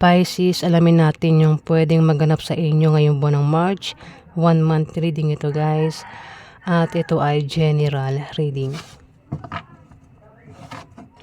Pisces, alamin natin yung pwedeng maganap sa inyo ngayong buwan ng March. 1 month reading ito guys. At ito ay general reading.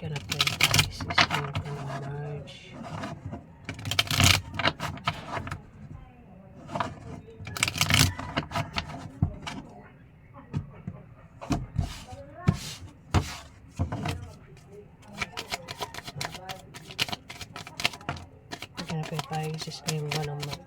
Ganap po yung Pisces ngayong buwan ng March. Ganap po yung Pisces ngayong buwan ng March.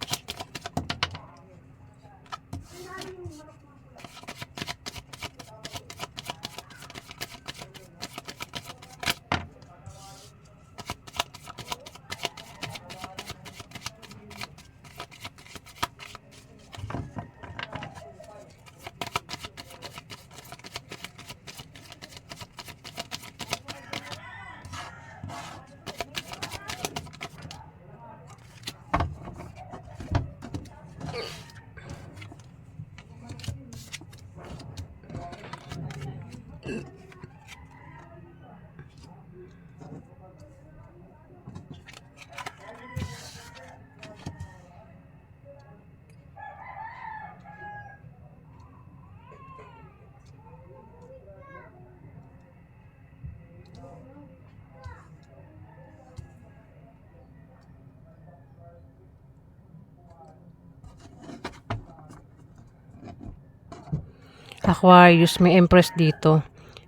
Aquarius, may Empress dito.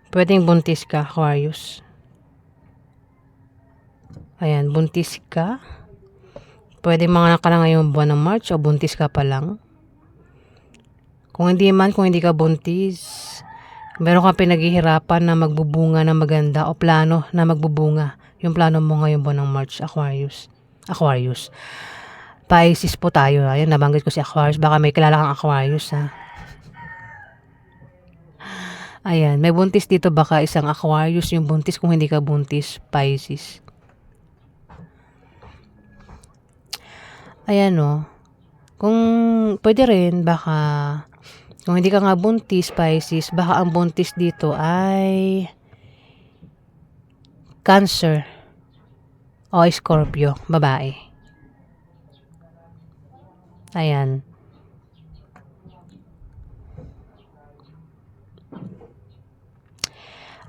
Pwedeng buntis ka, Aquarius. Ayan, buntis ka. Pwede mga ka lang ngayong buwan ng March o buntis ka pa lang. Kung hindi ka buntis, meron kang pinaghihirapan na magbubunga na maganda o plano na magbubunga. Yung plano mo ngayong buwan ng March, Aquarius. Aquarius. Pisces po tayo. Ayan, nabanggit ko si Aquarius. Baka may kilala kang Aquarius, ha. Ayan, may buntis dito, baka isang Aquarius yung buntis kung hindi ka buntis, Pisces. Ayan o. Kung pwede rin, baka kung hindi ka nga buntis, Pisces, baka ang buntis dito ay Cancer o Scorpio, babae. Ayan.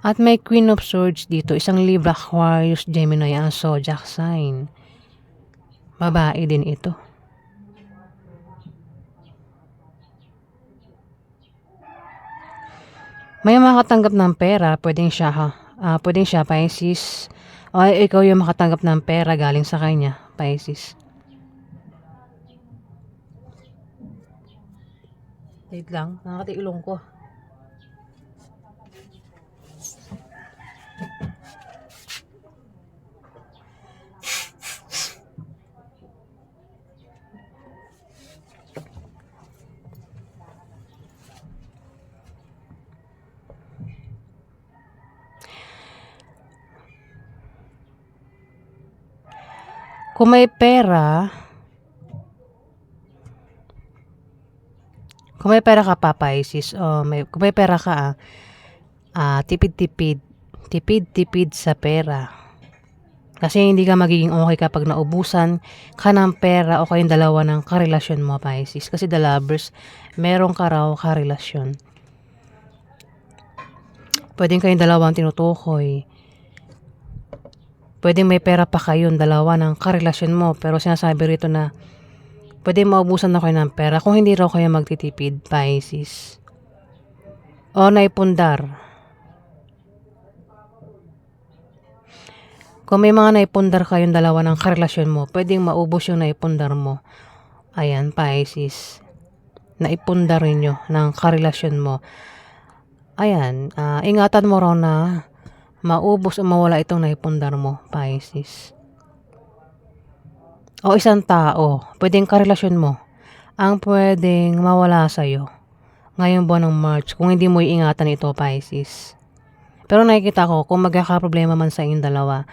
At may Queen of Swords dito, isang Libra, Aquarius, Gemini, ang zodiac sign. Babae din ito. May makatanggap ng pera, pwedeng siya Pisces. O ikaw yung makatanggap ng pera galing sa kanya, Pisces. Wait lang, nakakati ilong ko. Kung may pera ka pa, Pisces, o kung may pera ka, tipid-tipid sa pera. Kasi hindi ka magiging okay kapag naubusan ka ng pera o kayong dalawa ng karelasyon mo, Pisces. Kasi the lovers, meron ka raw karelasyon. Pwedeng kayong dalawang tinutukoy. Pwedeng may pera pa kayong dalawa ng karelasyon mo, pero sinasabi rito na pwede maubusan na kayo ng pera kung hindi raw kayo magtitipid, Pisces. O naipundar. Kung may mga naipundar kayong dalawa ng karelasyon mo, pwedeng maubos yung naipundar mo. Ayan, Pisces. Naipundar ninyo ng karelasyon mo. Ayan, ingatan mo raw na maubos o mawala itong naipundar mo, Pisces. O isang tao, pwedeng karelasyon mo, ang pwedeng mawala sa'yo ngayong buwan ng March kung hindi mo iingatan ito, Pisces. Pero nakikita ko, kung magkakaproblema man sa inyong dalawa,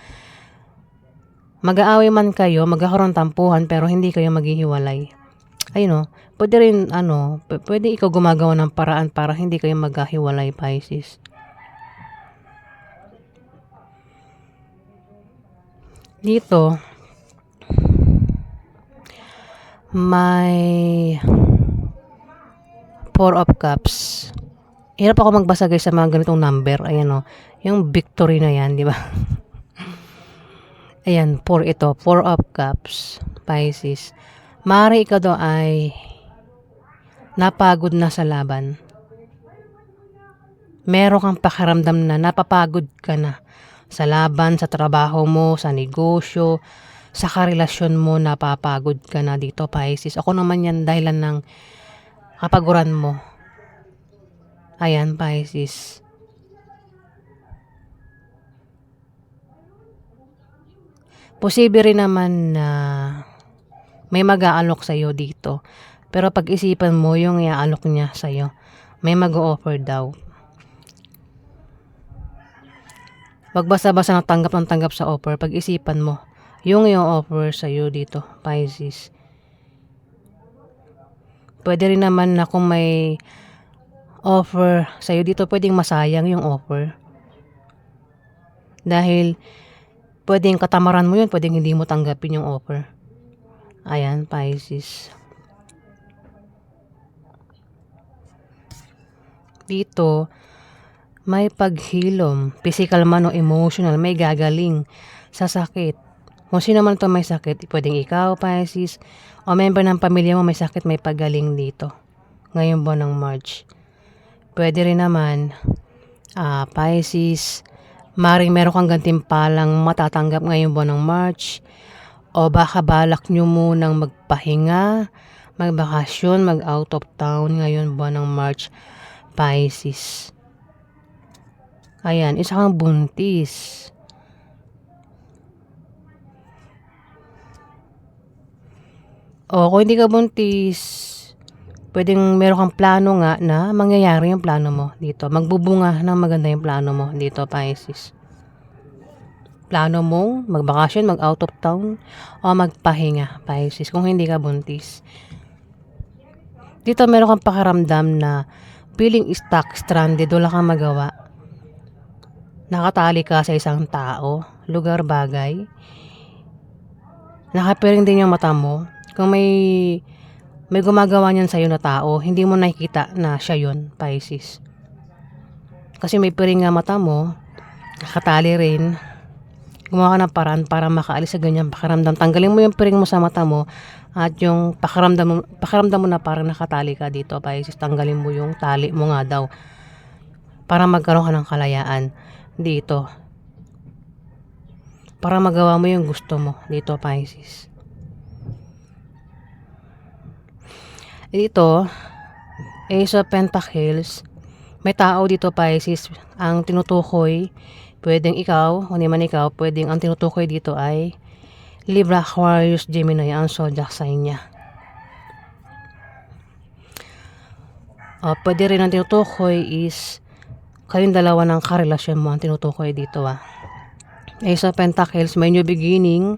mag-aaway man kayo, magkakaroon tampuhan, pero hindi kayo maghihiwalay. Ayun o, pwede rin, pwede ikaw gumagawa ng paraan para hindi kayo magkahiwalay, Pisces. Dito, may 4 of cups. Hirap ako magbasa guys sa mga ganitong number. Ayan o. Yung victory na yan, di ba? Ayan, 4 ito. 4 of cups. Pisces. Maaari ikaw daw ay napagod na sa laban. Meron kang pakiramdam na napapagod ka na sa laban, sa trabaho mo, sa negosyo, sa karelasyon mo, napapagod ka na dito, Pisces. Ako naman yan dahilan ng kapaguran mo. Ayan, Pisces. Posible rin naman na may mag-aalok sa'yo dito. Pero pag-isipan mo yung iaalok niya sa'yo. May mag-o-offer daw. Wag basta-basta ng tanggap sa offer. Pag-isipan mo yung i-offer sa'yo dito, Pisces. Pwede rin naman na kung may offer sa'yo dito, pwedeng masayang yung offer. Dahil pwedeng katamaran mo yun, pwedeng hindi mo tanggapin yung offer. Ayan, Pisces. Dito, may paghilom, physical man o emotional, may gagaling sa sakit. Kung sino man ito may sakit, pwedeng ikaw, Pisces, o member ng pamilya mo may sakit, may pagaling dito. Ngayong buwan ng March. Pwede rin naman, Pisces, maring meron kang gantimpalang matatanggap ngayong buwan ng March, o baka balak nyo munang magpahinga, magbakasyon, mag-out of town ngayon buwan ng March, Pisces. Ayan, isa kang buntis. O kung hindi ka buntis, pwedeng meron kang plano nga na mangyayari yung plano mo dito. Magbubunga ng maganda yung plano mo dito, Pisces. Plano mong magbakasyon, mag-out of town, o magpahinga, Pisces, kung hindi ka buntis. Dito meron kang pakiramdam na feeling stuck, stranded, wala kang magawa. Nakatali ka sa isang tao, lugar, bagay. Nakapiring din yung mata mo. Kung may gumagawa niyan sa'yo na tao, hindi mo nakikita na siya yun, Pisces. Kasi may piring nga mata mo, nakatali rin. Gumawa ka ng paraan para makaalis sa ganyang pakiramdam. Tanggalin mo yung piring mo sa mata mo at yung pakiramdam mo na parang nakatali ka dito, Pisces. Tanggalin mo yung tali mo nga daw para magkaroon ka ng kalayaan dito. Para magawa mo yung gusto mo dito, Pisces. Dito, Ace of Pentacles, may tao dito, Pisces, ang tinutukoy, pwedeng ikaw, kung di man ikaw, pwedeng ang tinutukoy dito ay Libra, Aquarius, Gemini, ang zodiac sign niya. Pwede rin ang tinutukoy is kayong dalawa ng karelasyon mo ang tinutukoy dito. Ace of Pentacles, may new beginning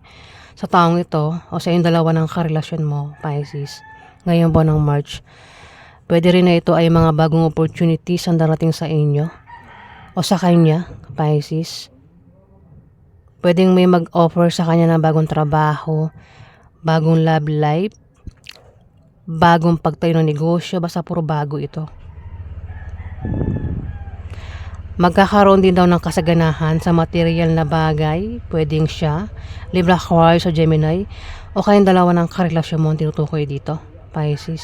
sa taong ito o sa yung dalawa ng karelasyon mo, Pisces, ngayong buwan ng March. Pwede rin na ito ay mga bagong opportunities ang darating sa inyo o sa kanya, Pisces. Pwedeng may mag-offer sa kanya ng bagong trabaho, bagong love life, bagong pagtayo ng negosyo, basta puro bago ito. Magkakaroon din daw ng kasaganahan sa material na bagay, pwedeng siya, Libra, Aquarius o Gemini, o kayong dalawa ng karelasyon mo ang tinutukoy dito, Pisces.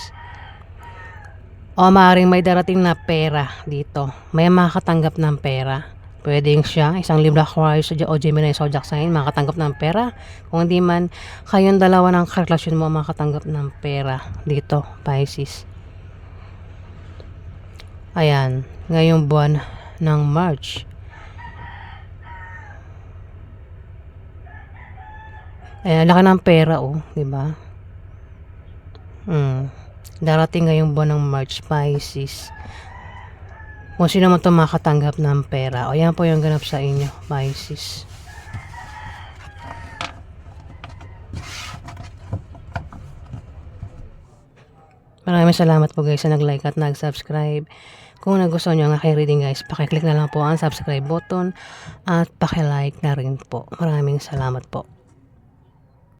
O maaaring may darating na pera dito, may makakatanggap ng pera. Pwedeng siya, isang Libra, Aquarius o Gemini zodiac sign, makatanggap ng pera. Kung hindi man, kayong dalawa ng karelasyon mo makatanggap ng pera dito, Pisces. Ayan, ngayong buwan ng March. Ayan, laki ng pera, diba? Darating ngayong buwan ng March, Pisces. Kung sino man ito makatanggap ng pera. O yan po yung ganap sa inyo, Pisces. Maraming salamat po guys sa nag-like at nag-subscribe. Kung nagustuhan nyo ang aking reading guys, pakiclick na lang po ang subscribe button at pakilike na rin po. Maraming salamat po.